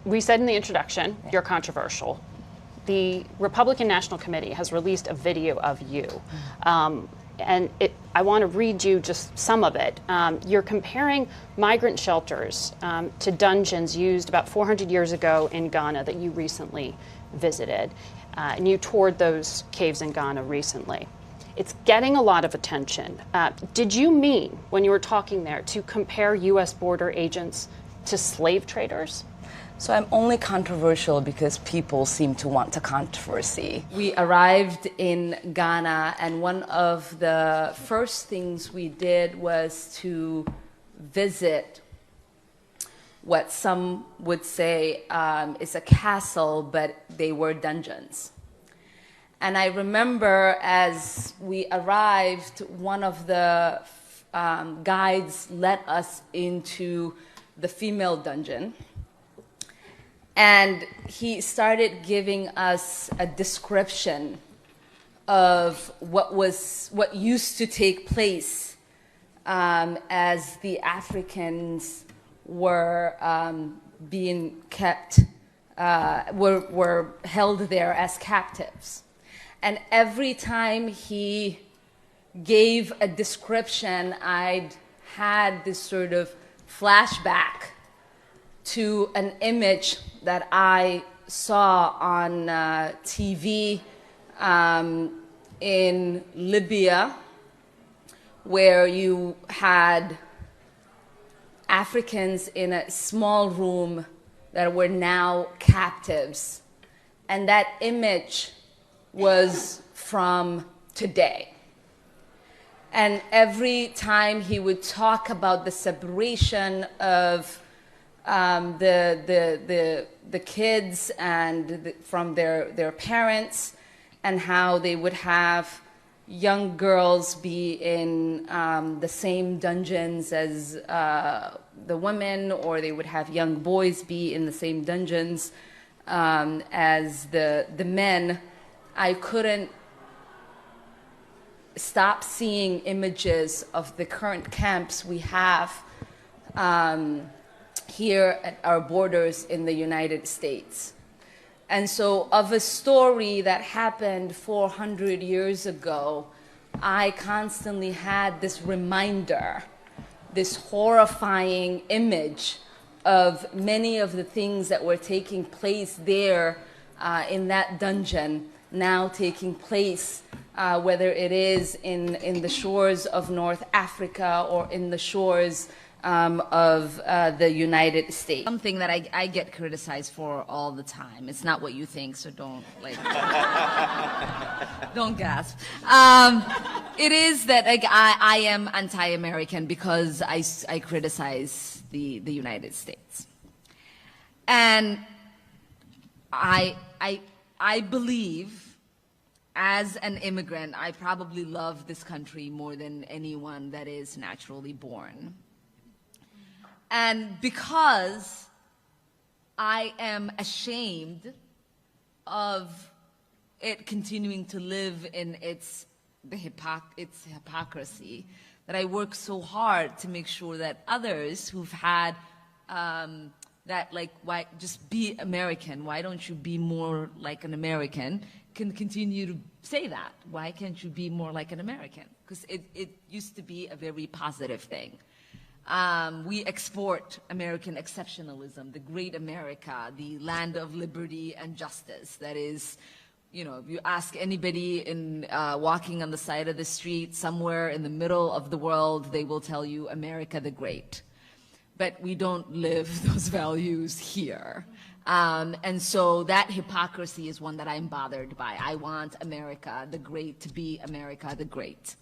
we said in the introduction, you're controversial. The Republican National Committee has released a video of you. And I want to read you just some of it. You're comparing migrant shelters to dungeons used about 400 years ago in Ghana that you recently visited. And you toured those caves in Ghana recently. It's getting a lot of attention. Did you mean, when you were talking there, to compare U.S. border agents to slave traders? So I'm only controversial because people seem to want the controversy. We arrived in Ghana, and one of the first things we did was to visit what some would say is a castle, but they were dungeons. And I remember as we arrived, one of the guides led us into the female dungeon. And he started giving us a description of what used to take place as the Africans were being kept, were held there as captives. And every time he gave a description, I'd had this sort of flashback to an image that I saw on TV in Libya, where you had Africans in a small room that were now captives. And that image was from today. And every time he would talk about the separation of the kids and from their parents, and how they would have young girls be in the same dungeons as the women, or they would have young boys be in the same dungeons as the men. I couldn't stop seeing images of the current camps we have here at our borders in the United States. And so of a story that happened 400 years ago, I constantly had this reminder, this horrifying image of many of the things that were taking place there in that dungeon, now taking place, whether it is in the shores of North Africa or in the shores of the United States. Something that I get criticized for all the time. It's not what you think, so don't don't gasp. It is that I am anti-American because I criticize the United States, and I believe, as an immigrant, I probably love this country more than anyone that is naturally born. And because I am ashamed of it continuing to live in its hypocrisy, that I work so hard to make sure that others who've had that, why just be American, why don't you be more like an American, can continue to say that. Why can't you be more like an American? Because it used to be a very positive thing. We export American exceptionalism, the great America, the land of liberty and justice. That is, you know, if you ask anybody in walking on the side of the street somewhere in the middle of the world, they will tell you America the Great. But we don't live those values here. And so that hypocrisy is one that I'm bothered by. I want America the Great to be America the Great.